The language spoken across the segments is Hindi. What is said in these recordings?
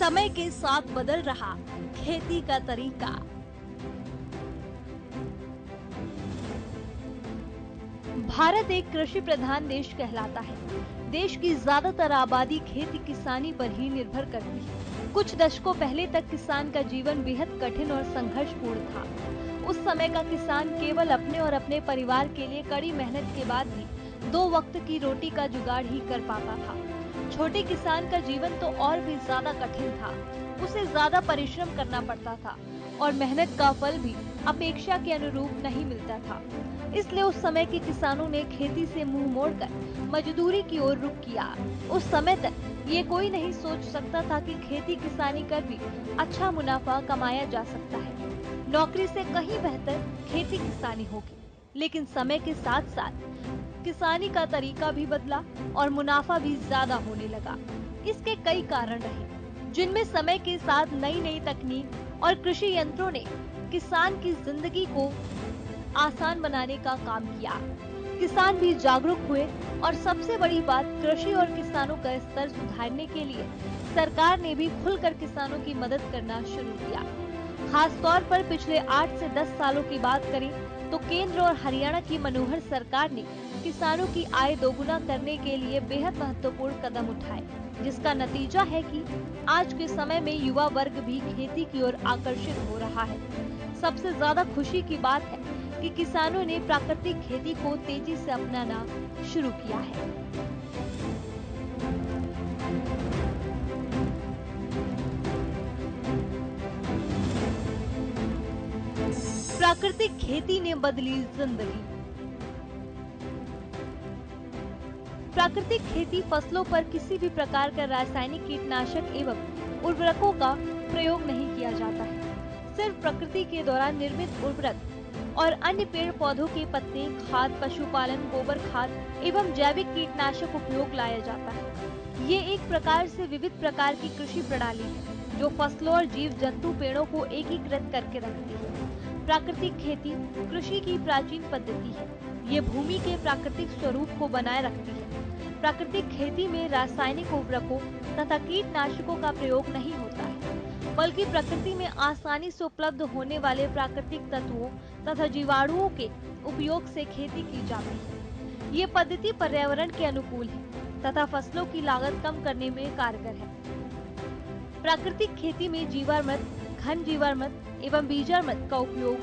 समय के साथ बदल रहा खेती का तरीका। भारत एक कृषि प्रधान देश कहलाता है। देश की ज्यादातर आबादी खेती किसानी पर ही निर्भर करती है। कुछ दशकों पहले तक किसान का जीवन बेहद कठिन और संघर्षपूर्ण था। उस समय का किसान केवल अपने और अपने परिवार के लिए कड़ी मेहनत के बाद भी 2 वक्त की रोटी का जुगाड़ ही कर पाता था। छोटे किसान का जीवन तो और भी ज्यादा कठिन था। उसे ज्यादा परिश्रम करना पड़ता था और मेहनत का फल भी अपेक्षा के अनुरूप नहीं मिलता था। इसलिए उस समय के किसानों ने खेती से मुंह मोड़कर मजदूरी की ओर रुख किया। उस समय तक ये कोई नहीं सोच सकता था कि खेती किसानी कर भी अच्छा मुनाफा कमाया जा सकता है। नौकरी से कहीं बेहतर खेती किसानी होगी। लेकिन समय के साथ साथ किसानी का तरीका भी बदला और मुनाफा भी ज्यादा होने लगा। इसके कई कारण रहे, जिनमें समय के साथ नई नई तकनीक और कृषि यंत्रों ने किसान की जिंदगी को आसान बनाने का काम किया। किसान भी जागरूक हुए और सबसे बड़ी बात, कृषि और किसानों का स्तर सुधारने के लिए सरकार ने भी खुलकर किसानों की मदद करना शुरू किया। खास तौर पर पिछले 8 से 10 सालों की बात करें तो केंद्र और हरियाणा की मनोहर सरकार ने किसानों की आय दोगुना करने के लिए बेहद महत्वपूर्ण कदम उठाए, जिसका नतीजा है कि आज के समय में युवा वर्ग भी खेती की ओर आकर्षित हो रहा है। सबसे ज्यादा खुशी की बात है कि किसानों ने प्राकृतिक खेती को तेजी से अपनाना शुरू किया है। प्राकृतिक खेती ने बदली जिंदगी। प्राकृतिक खेती फसलों पर किसी भी प्रकार का रासायनिक कीटनाशक एवं उर्वरकों का प्रयोग नहीं किया जाता है। सिर्फ प्रकृति के दौरान निर्मित उर्वरक और अन्य पेड़ पौधों के पत्ते, खाद, पशुपालन, गोबर खाद एवं जैविक कीटनाशक उपयोग लाया जाता है। ये एक प्रकार से विविध प्रकार की कृषि प्रणाली है जो फसलों और जीव जंतु पेड़ों को एकीकृत करके रखती है। प्राकृतिक खेती कृषि की प्राचीन पद्धति है। ये भूमि के प्राकृतिक स्वरूप को बनाए रखती है। प्राकृतिक खेती में रासायनिक उर्वरकों तथा कीटनाशकों का प्रयोग नहीं होता है, बल्कि प्रकृति में आसानी से उपलब्ध होने वाले प्राकृतिक तत्वों तथा जीवाणुओं के उपयोग से खेती की जाती है। ये पद्धति पर्यावरण के अनुकूल है तथा फसलों की लागत कम करने में कारगर है। प्राकृतिक खेती में जीवामृत, घन जीवामृत एवं बीजामृत का उपयोग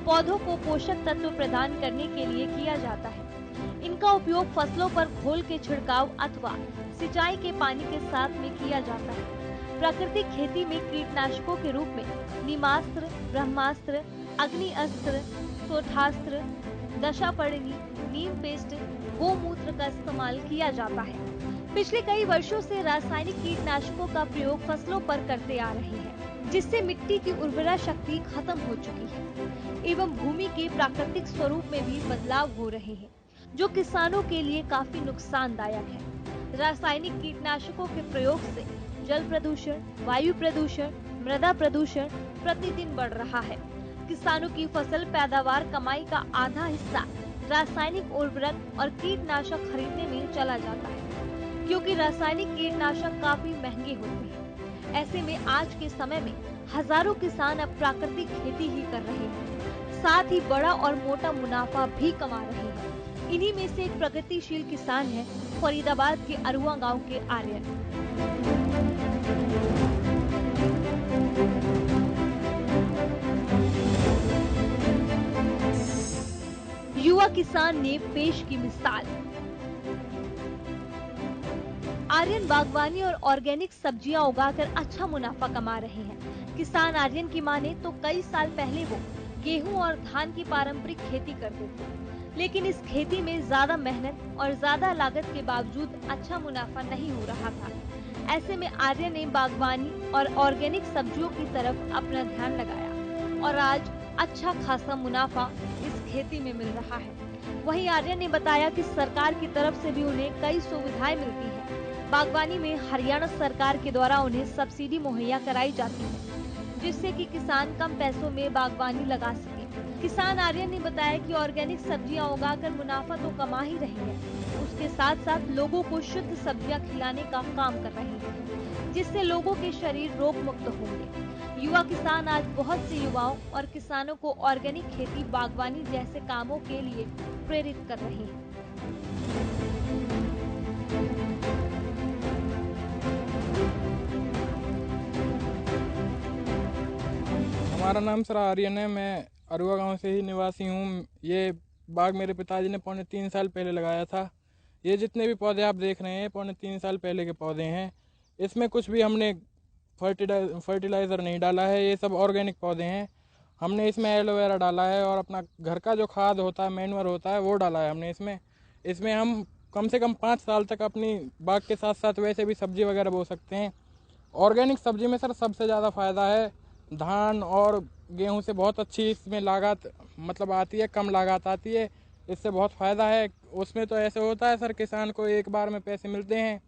पौधों को पोषक तत्व प्रदान करने के लिए किया जाता है। इनका उपयोग फसलों पर घोल के छिड़काव अथवा सिंचाई के पानी के साथ में किया जाता है। प्राकृतिक खेती में कीटनाशकों के रूप में नीमास्त्र, ब्रह्मास्त्र, अग्नि अस्त्र, सोठास्त्र, दशापर्णी, नीम पेस्ट, गोमूत्र का इस्तेमाल किया जाता है। पिछले कई वर्षों से रासायनिक कीटनाशकों का प्रयोग फसलों पर करते आ रहे हैं, जिससे मिट्टी की उर्वरा शक्ति खत्म हो चुकी है एवं भूमि के प्राकृतिक स्वरूप में भी बदलाव हो रहे हैं, जो किसानों के लिए काफी नुकसानदायक है। रासायनिक कीटनाशकों के प्रयोग से जल प्रदूषण, वायु प्रदूषण, मृदा प्रदूषण प्रतिदिन बढ़ रहा है। किसानों की फसल पैदावार कमाई का आधा हिस्सा रासायनिक उर्वरक और कीटनाशक खरीदने में चला जाता है, क्योंकि रासायनिक कीटनाशक काफी महंगे होते हैं। ऐसे में आज के समय में हजारों किसान अब प्राकृतिक खेती ही कर रहे हैं, साथ ही बड़ा और मोटा मुनाफा भी कमा रहे हैं। इन्हीं में से एक प्रगतिशील किसान है फरीदाबाद के अरुआ गांव के आर्यन। युवा किसान ने पेश की मिसाल। आर्यन बागवानी और ऑर्गेनिक सब्जियां उगाकर अच्छा मुनाफा कमा रहे हैं। किसान आर्यन की माने तो कई साल पहले वो गेहूं और धान की पारंपरिक खेती करते थे, लेकिन इस खेती में ज्यादा मेहनत और ज्यादा लागत के बावजूद अच्छा मुनाफा नहीं हो रहा था। ऐसे में आर्यन ने बागवानी और ऑर्गेनिक सब्जियों की तरफ अपना ध्यान लगाया और आज अच्छा खासा मुनाफा इस खेती में मिल रहा है। वहीं आर्यन ने बताया कि सरकार की तरफ से भी उन्हें कई सुविधाएं मिलती हैं। बागवानी में हरियाणा सरकार के द्वारा उन्हें सब्सिडी मुहैया कराई जाती है, जिससे कि किसान कम पैसों में बागवानी लगा सके। किसान आर्यन ने बताया कि ऑर्गेनिक सब्जियां उगाकर मुनाफा तो कमा ही रही है, उसके साथ साथ लोगों को शुद्ध सब्जियां खिलाने का काम कर रहे हैं। जिससे लोगों के शरीर रोग मुक्त होंगे। युवा किसान आज बहुत से युवाओं और किसानों को ऑर्गेनिक खेती, बागवानी जैसे कामों के लिए प्रेरित कर रहे हैं। हमारा नाम सर आर्यन है। मैं अरुआ गांव से ही निवासी हूँ। ये बाग मेरे पिताजी ने 3.25 साल पहले लगाया था। ये जितने भी पौधे आप देख रहे हैं 3.25 साल पहले के पौधे हैं। इसमें कुछ भी हमने फर्टिलाइज़र नहीं डाला है। ये सब ऑर्गेनिक पौधे हैं। हमने इसमें एलोवेरा डाला है और अपना घर का जो खाद होता है, मैन्योर होता है, वो डाला है हमने इसमें हम कम से कम 5 साल तक अपनी बाग के साथ साथ वैसे भी सब्जी वगैरह बो सकते हैं। ऑर्गेनिक सब्जी में सर सबसे ज़्यादा फ़ायदा है। धान और गेहूं से बहुत अच्छी इसमें लागत मतलब आती है, कम लागत आती है। इससे बहुत फ़ायदा है। उसमें तो ऐसे होता है सर, किसान को एक बार में पैसे मिलते हैं।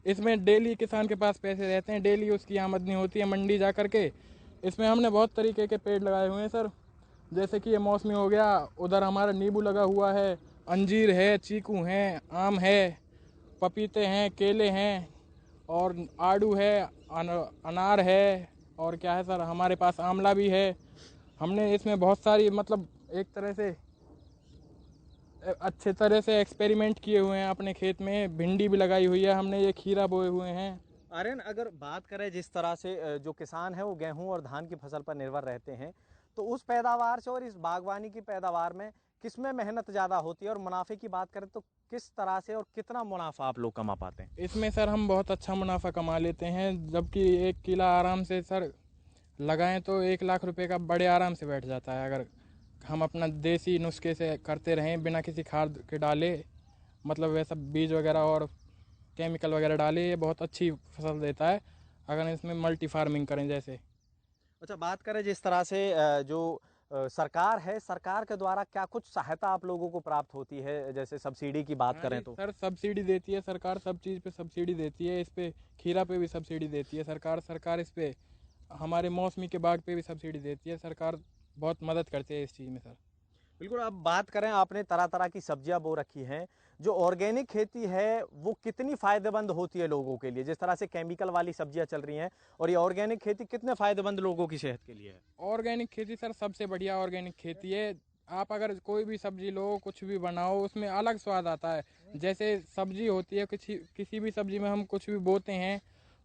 इसमें डेली किसान के पास पैसे रहते हैं, डेली उसकी आमदनी होती है मंडी जा कर के। इसमें हमने बहुत तरीके के पेड़ लगाए हुए हैं सर, जैसे कि ये मौसमी हो गया, उधर हमारा नींबू लगा हुआ है, अंजीर है, चीकू हैं, आम है, पपीते हैं, केले हैं और आड़ू है, अनार है और क्या है सर, हमारे पास आंवला भी है। हमने इसमें बहुत सारी मतलब एक तरह से अच्छे तरह से एक्सपेरिमेंट किए हुए हैं अपने खेत में। भिंडी भी लगाई हुई है हमने, ये खीरा बोए हुए हैं। आर्यन, अगर बात करें जिस तरह से जो किसान है वो गेहूं और धान की फसल पर निर्भर रहते हैं, तो उस पैदावार से और इस बागवानी की पैदावार में किसमें मेहनत ज़्यादा होती है, और मुनाफे की बात करें तो किस तरह से और कितना मुनाफा आप लोग कमा पाते हैं? इसमें सर हम बहुत अच्छा मुनाफा कमा लेते हैं, जबकि 1 किला आराम से सर लगाएं तो 1 लाख रुपए का बड़े आराम से बैठ जाता है, अगर हम अपना देसी नुस्खे से करते रहें बिना किसी खाद के डाले, मतलब वैसा बीज वगैरह और केमिकल वगैरह डाले। ये बहुत अच्छी फसल देता है अगर इसमें मल्टी फार्मिंग करें जैसे। अच्छा, बात करें जिस तरह से जो सरकार है, सरकार के द्वारा क्या कुछ सहायता आप लोगों को प्राप्त होती है, जैसे सब्सिडी की बात हाँ करें जी तो? सर, सब्सिडी देती है सरकार, सब चीज़ पे सब्सिडी देती है। इस पे खीरा पे भी सब्सिडी देती है सरकार इस पे हमारे मौसमी के बाग पे भी सब्सिडी देती है सरकार। बहुत मदद करती है इस चीज़ में सर। बिल्कुल। अब बात करें, आपने तरह तरह की सब्जियां बो रखी हैं, जो ऑर्गेनिक खेती है वो कितनी फायदेमंद होती है लोगों के लिए? जिस तरह से केमिकल वाली सब्जियां चल रही हैं, और ये ऑर्गेनिक खेती कितने फायदेमंद लोगों की सेहत के लिए है? ऑर्गेनिक खेती सर सबसे बढ़िया ऑर्गेनिक खेती है। आप अगर कोई भी सब्जी लो, कुछ भी बनाओ, उसमें अलग स्वाद आता है। जैसे सब्जी होती है, किसी भी सब्जी में हम कुछ भी बोते हैं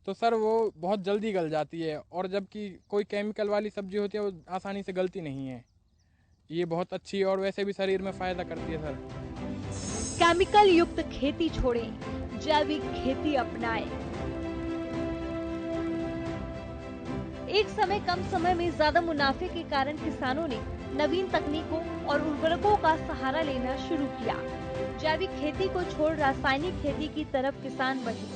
तो सर वो बहुत जल्दी गल जाती है, और जबकि कोई केमिकल वाली सब्जी होती है वो आसानी से गलती नहीं है। ये बहुत अच्छी है और वैसे भी शरीर में फ़ायदा करती है सर। केमिकल युक्त खेती छोड़ें, जैविक खेती अपनाएं। एक समय कम समय में ज्यादा मुनाफे के कारण किसानों ने नवीन तकनीकों और उर्वरकों का सहारा लेना शुरू किया। जैविक खेती को छोड़ रासायनिक खेती की तरफ किसान बढ़े।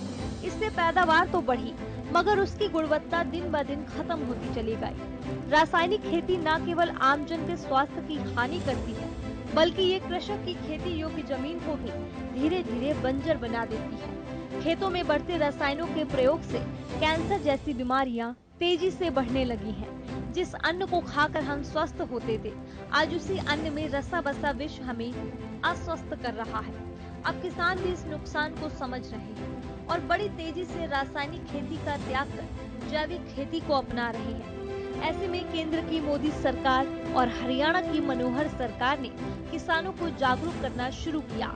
इससे पैदावार तो बढ़ी, मगर उसकी गुणवत्ता दिन ब दिन खत्म होती चली गई। रासायनिक खेती न केवल आमजन के स्वास्थ्य की हानि करती है, बल्कि ये कृषक की खेती योग्य जमीन को भी धीरे धीरे बंजर बना देती है। खेतों में बढ़ते रसायनों के प्रयोग से कैंसर जैसी बीमारियां तेजी से बढ़ने लगी हैं। जिस अन्न को खाकर हम स्वस्थ होते थे, आज उसी अन्न में रसा बसा विष हमें अस्वस्थ कर रहा है। अब किसान भी इस नुकसान को समझ रहे हैं और बड़ी तेजी से रासायनिक खेती का त्याग कर जैविक खेती को अपना रहे हैं। ऐसे में केंद्र की मोदी सरकार और हरियाणा की मनोहर सरकार ने किसानों को जागरूक करना शुरू किया।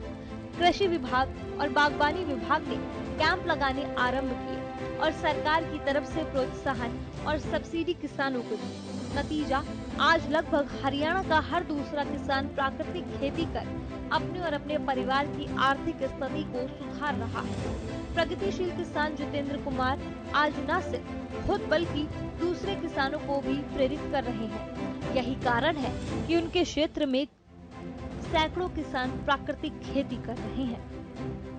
कृषि विभाग और बागवानी विभाग ने कैंप लगाने आरंभ किए और सरकार की तरफ से प्रोत्साहन और सब्सिडी किसानों को दी। नतीजा, आज लगभग हरियाणा का हर दूसरा किसान प्राकृतिक खेती कर अपने और अपने परिवार की आर्थिक स्थिति को सुधार रहा है। प्रगतिशील किसान जितेंद्र कुमार आज न सिर्फ खुद बल्कि दूसरे किसानों को भी प्रेरित कर रहे हैं। यही कारण है कि उनके क्षेत्र में सैकड़ों किसान प्राकृतिक खेती कर रहे हैं।